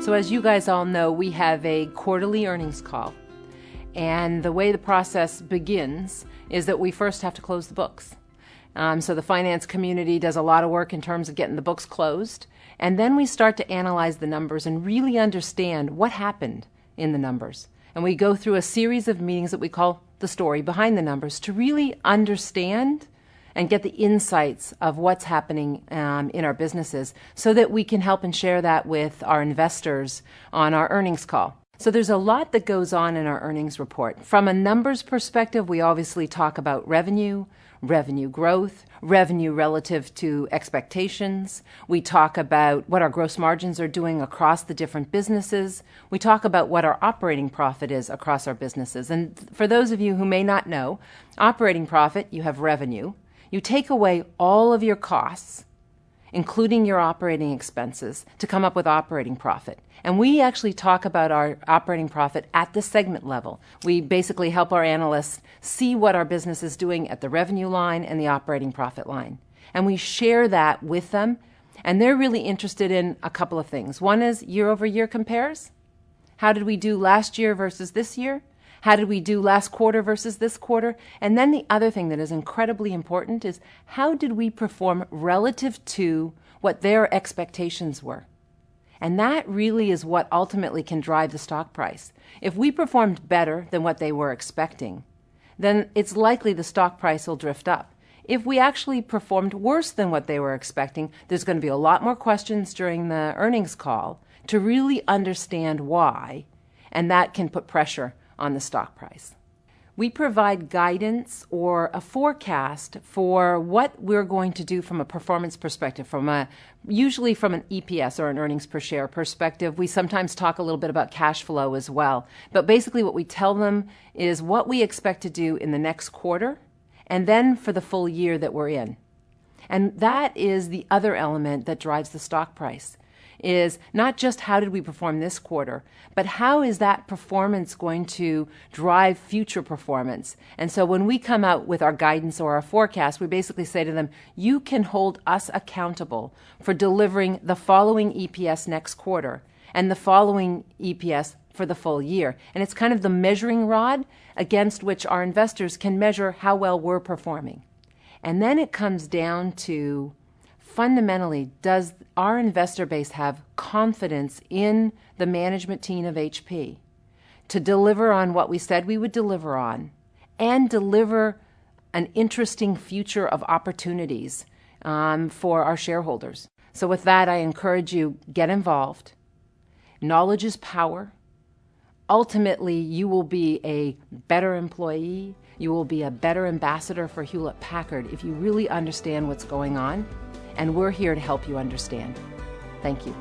So as you guys all know, we have a quarterly earnings call. And the way the process begins is that we first have to close the books. So the finance community does a lot of work in terms of getting the books closed. And then we start to analyze the numbers and really understand what happened in the numbers. And we go through a series of meetings that we call the story behind the numbers to really understand and get the insights of what's happening in our businesses so that we can help and share that with our investors on our earnings call. So there's a lot that goes on in our earnings report. From a numbers perspective, we obviously talk about revenue, revenue growth, revenue relative to expectations. We talk about what our gross margins are doing across the different businesses. We talk about what our operating profit is across our businesses. And for those of you who may not know, operating profit, you have revenue. You take away all of your costs, including your operating expenses, to come up with operating profit. And we actually talk about our operating profit at the segment level. We basically help our analysts see what our business is doing at the revenue line and the operating profit line. And we share that with them, and they're really interested in a couple of things. One is year-over-year compares. How did we do last year versus this year? How did we do last quarter versus this quarter? And then the other thing that is incredibly important is how did we perform relative to what their expectations were? And that really is what ultimately can drive the stock price. If we performed better than what they were expecting, then it's likely the stock price will drift up. If we actually performed worse than what they were expecting, there's going to be a lot more questions during the earnings call to really understand why, and that can put pressure on the stock price. We provide guidance or a forecast for what we're going to do from a performance perspective, usually from an EPS or an earnings per share perspective. We sometimes talk a little bit about cash flow as well. But basically what we tell them is what we expect to do in the next quarter and then for the full year that we're in. And that is the other element that drives the stock price. Is not just how did we perform this quarter, but how is that performance going to drive future performance? And so when we come out with our guidance or our forecast, we basically say to them, you can hold us accountable for delivering the following EPS next quarter and the following EPS for the full year. And it's kind of the measuring rod against which our investors can measure how well we're performing. And then it comes down to fundamentally, does our investor base have confidence in the management team of HP to deliver on what we said we would deliver on and deliver an interesting future of opportunities for our shareholders? So with that, I encourage you, get involved. Knowledge is power. Ultimately, you will be a better employee. You will be a better ambassador for Hewlett-Packard if you really understand what's going on. And we're here to help you understand. Thank you.